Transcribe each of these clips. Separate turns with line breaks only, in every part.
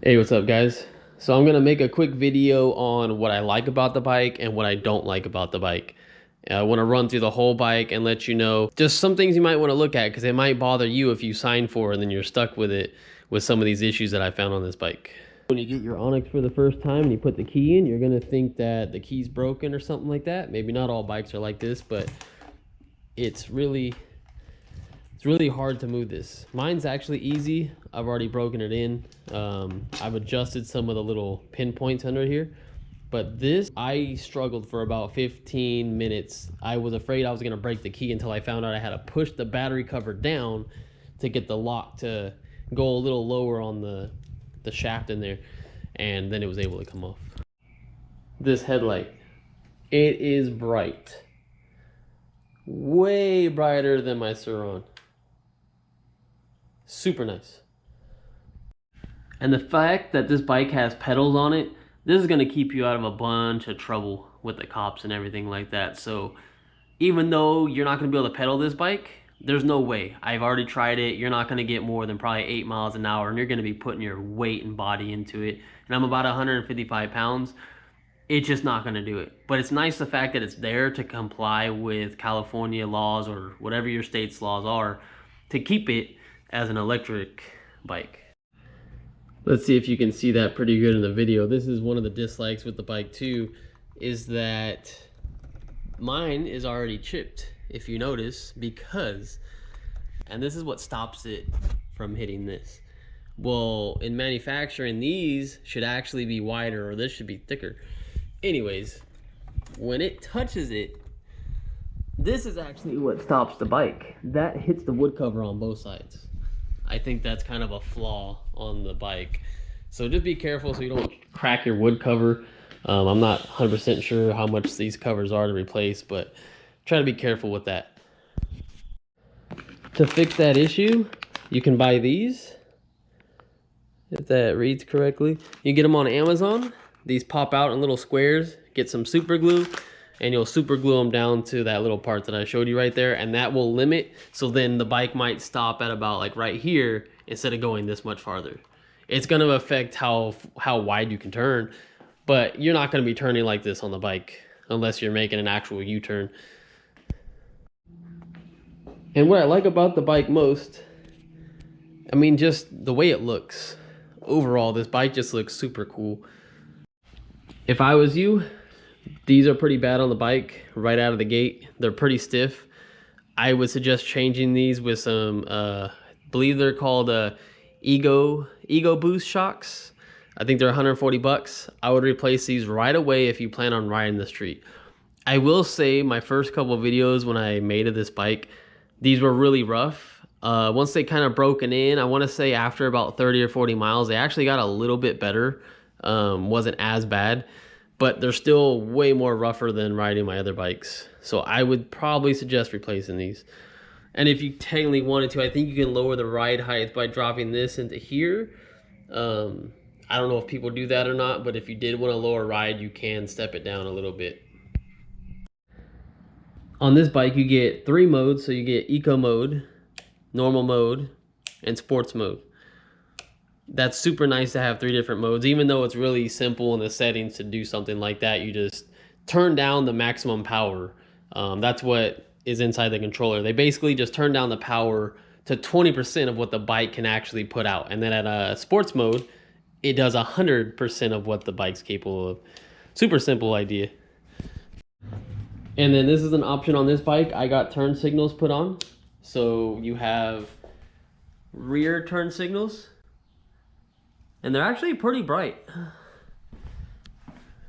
Hey, what's up, guys? So I'm gonna make a quick video on what I like about the bike and what I don't like about the bike. I want to run through the whole bike and let you know just some things you might want to look at because it might bother you if you sign for it and then you're stuck with it with some of these issues that I found on this bike. When you get your Onyx for the first time and you put the key in, you're gonna think that the key's broken or something like that. Maybe not all bikes are like this, but it's really hard to move this. Mine's actually easy. I've already broken it in. I've adjusted some of the little pinpoints under here. But this, I struggled for about 15 minutes. I was afraid I was gonna break the key until I found out I had to push the battery cover down to get the lock to go a little lower on the shaft in there. And then it was able to come off. This headlight, it is bright. Way brighter than my Suron. Super nice. And the fact that this bike has pedals on it, this is going to keep you out of a bunch of trouble with the cops and everything like that. So even though you're not going to be able to pedal this bike, there's no way. I've already tried it. You're not going to get more than probably 8 miles an hour, and you're going to be putting your weight and body into it. And I'm about 155 pounds. It's just not going to do it. But it's nice the fact that it's there to comply with California laws or whatever your state's laws are to keep it as an electric bike. Let's see if you can see that pretty good in the video. This is one of the dislikes with the bike too, is that mine is already chipped, if you notice, because, and this is what stops it from hitting this. Well, in manufacturing, these should actually be wider, or this should be thicker. Anyways, when it touches it, this is actually what stops the bike. That hits the wood cover on both sides. I think that's kind of a flaw on the bike. So just be careful so you don't crack your wood cover. I'm not 100% sure how much these covers are to replace, but try to be careful with that. To fix that issue, you can buy these, if that reads correctly. You get them on Amazon. These pop out in little squares. Get some super glue, and you'll super glue them down to that little part that I showed you right there, and that will limit, so then the bike might stop at about like right here instead of going this much farther. It's going to affect how wide you can turn, but you're not going to be turning like this on the bike unless you're making an actual U-turn. And what I like about the bike most, I mean, just the way it looks. Overall, this bike just looks super cool. If I was you, these are pretty bad on the bike right out of the gate. They're pretty stiff. I would suggest changing these with some, I believe they're called Ego Boost shocks. I think they're 140 bucks. I would replace these right away if you plan on riding the street. I will say my first couple of videos when I made of this bike, these were really rough. Once they kind of broken in, I want to say after about 30 or 40 miles, they actually got a little bit better. Wasn't as bad, but they're still way more rougher than riding my other bikes. So I would probably suggest replacing these. And if you technically wanted to, I think you can lower the ride height by dropping this into here. I don't know if people do that or not, but if you did want to lower ride, you can step it down a little bit. On this bike, you get 3 modes. So you get eco mode, normal mode, and sports mode. That's super nice to have 3 different modes, even though it's really simple in the settings to do something like that. You just turn down the maximum power. That's what is inside the controller. They basically just turn down the power to 20% of what the bike can actually put out. And then at a sports mode, it does 100% of what the bike's capable of. Super simple idea. And then this is an option on this bike. I got turn signals put on. So you have rear turn signals. And they're actually pretty bright.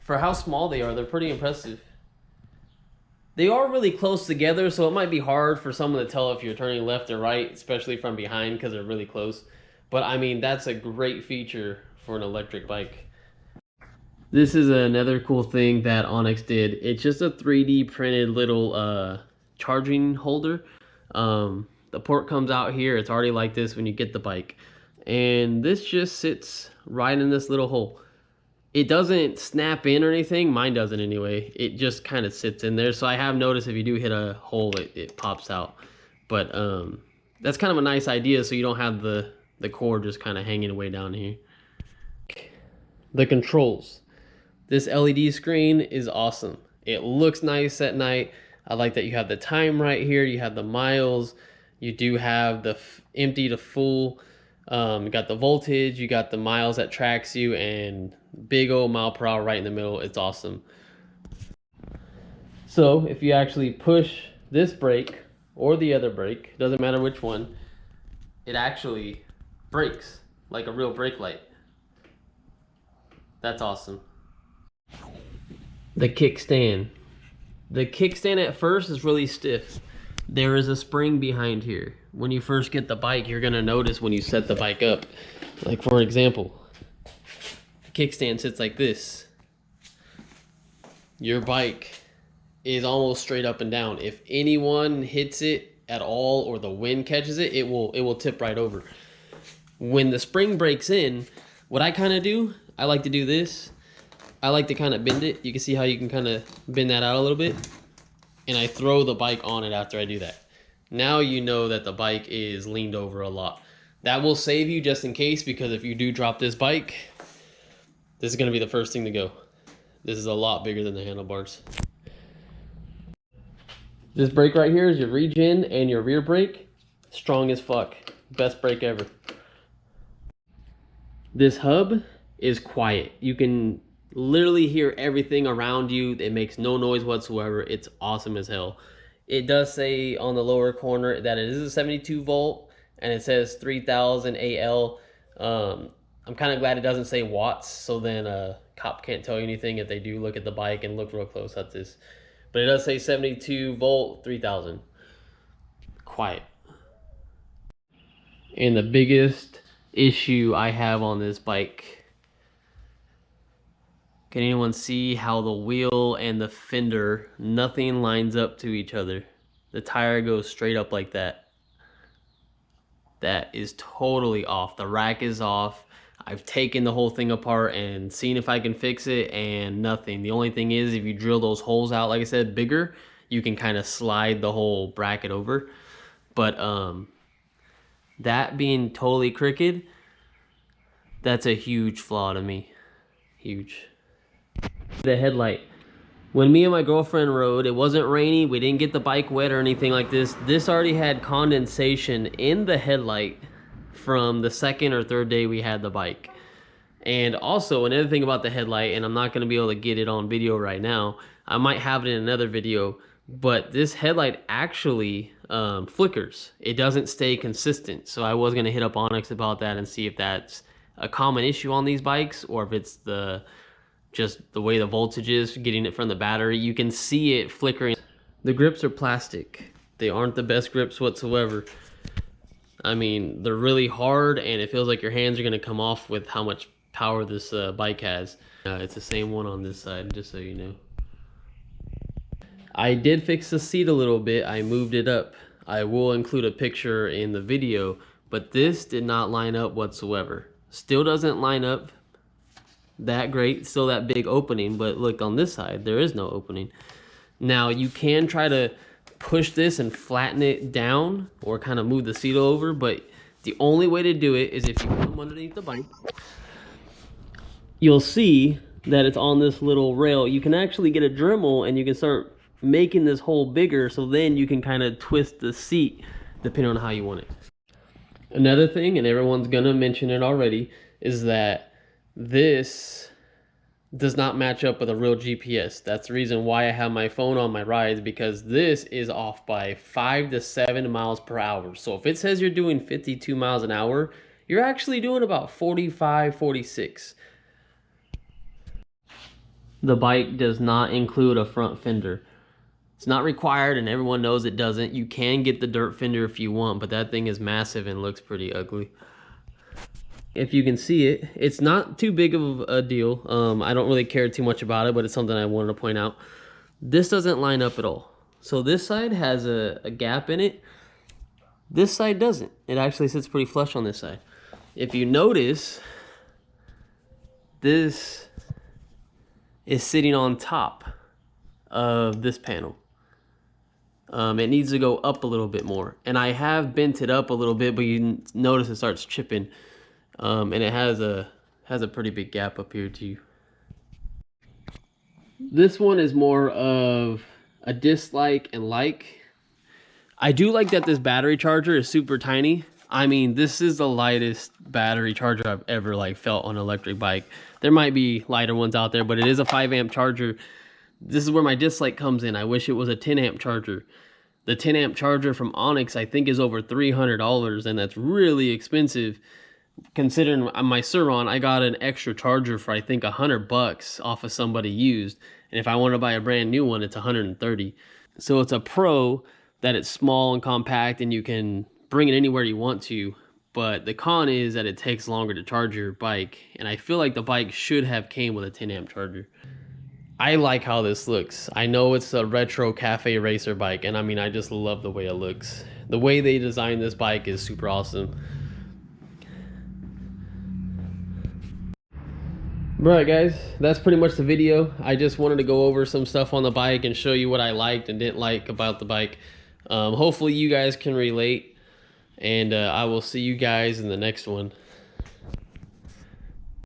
For how small they are, they're pretty impressive. They are really close together, so it might be hard for someone to tell if you're turning left or right, especially from behind because they're really close. But I mean, that's a great feature for an electric bike. This is another cool thing that Onyx did. It's just a 3D printed little charging holder. The port comes out here. It's already like this when you get the bike. And this just sits right in this little hole. It doesn't snap in or anything. Mine doesn't anyway. It just kind of sits in there. So I have noticed if you do hit a hole, it pops out. But that's kind of a nice idea so you don't have the cord just kind of hanging way down here. The controls. This LED screen is awesome. It looks nice at night. I like that you have the time right here. You have the miles. You do have the empty to full. You got the voltage. You got the miles that tracks you, and big old mile per hour right in the middle. It's awesome. So if you actually push this brake or the other brake, doesn't matter which one, it actually brakes like a real brake light. That's awesome. The kickstand. The kickstand at first is really stiff. There is a spring behind here. When you first get the bike, you're gonna notice when you set the bike up. Like for example, the kickstand sits like this. Your bike is almost straight up and down. If anyone hits it at all or the wind catches it, it will tip right over. When the spring breaks in, what I kind of do, I like to do this. I like to kind of bend it. You can see how you can kind of bend that out a little bit. And I throw the bike on it after I do that. Now you know that the bike is leaned over a lot. That will save you just in case, because if you do drop this bike, this is going to be the first thing to go. This is a lot bigger than the handlebars. This brake right here is your regen and your rear brake. Strong as fuck. Best brake ever. This hub is quiet. You can literally hear everything around you. It makes no noise whatsoever. It's awesome as hell. It does say on the lower corner that it is a 72 volt and it says 3000 AL. I'm kind of glad it doesn't say watts, so then a cop can't tell you anything if they do look at the bike and look real close at this. But it does say 72 volt 3000. Quiet. And the biggest issue I have on this bike, can anyone see how the wheel and the fender, nothing lines up to each other? The tire goes straight up like that. That is totally off. The rack is off. I've taken the whole thing apart and seen if I can fix it, and nothing. The only thing is, if you drill those holes out, like I said, bigger, you can kind of slide the whole bracket over. But that being totally crooked, that's a huge flaw to me. Huge. The headlight. When me and my girlfriend rode, it wasn't rainy, we didn't get the bike wet or anything like this. This already had condensation in the headlight from the second or third day we had the bike. And also another thing about the headlight, and I'm not going to be able to get it on video right now, I might have it in another video, but this headlight actually flickers. It doesn't stay consistent. So I was going to hit up Onyx about that and see if that's a common issue on these bikes, or if it's just the way the voltage is getting it from the battery. You can see it flickering. The grips are plastic. They aren't the best grips whatsoever. I mean, they're really hard, and it feels like your hands are going to come off with how much power this bike has. It's the same one on this side, just so you know. I did fix the seat a little bit. I moved it up. I will include a picture in the video, but this did not line up whatsoever. Still doesn't line up that great. Still that big opening, but look on this side, there is no opening. Now you can try to push this and flatten it down or kind of move the seat over, but the only way to do it is if you come underneath the bike. You'll see that it's on this little rail. You can actually get a Dremel and you can start making this hole bigger, so then you can kind of twist the seat depending on how you want it. Another thing, and everyone's gonna mention it already, is that this does not match up with a real GPS. That's the reason why I have my phone on my rides, because this is off by 5 to 7 miles per hour. So if it says you're doing 52 miles an hour, you're actually doing about 45, 46. The bike does not include a front fender. It's not required, and everyone knows it doesn't. You can get the dirt fender if you want, but that thing is massive and looks pretty ugly. If you can see it, it's not too big of a deal. I don't really care too much about it, but it's something I wanted to point out. This doesn't line up at all. So this side has a gap in it. This side doesn't. It actually sits pretty flush on this side. If you notice, this is sitting on top of this panel. It needs to go up a little bit more. And I have bent it up a little bit, but you notice it starts chipping. And it has Has a pretty big gap up here too. This one is more of a dislike and like. I do like that this battery charger is super tiny. I mean, this is the lightest battery charger I've ever like felt on an electric bike. There might be lighter ones out there, but it is a 5 amp charger. This is where my dislike comes in. I wish it was a 10 amp charger. The 10 amp charger from Onyx I think is over $300, and that's really expensive. Considering my Suron, I got an extra charger for I think $100 off of somebody used, and if I want to buy a brand new one, it's $130. So it's a pro that it's small and compact, and you can bring it anywhere you want to. But the con is that it takes longer to charge your bike, and I feel like the bike should have came with a 10 amp charger. I like how this looks. I know it's a retro cafe racer bike, and I mean, I just love the way it looks. The way they designed this bike is super awesome. Alright guys, that's pretty much the video. I just wanted to go over some stuff on the bike and show you what I liked and didn't like about the bike. Hopefully you guys can relate, and I will see you guys in the next one.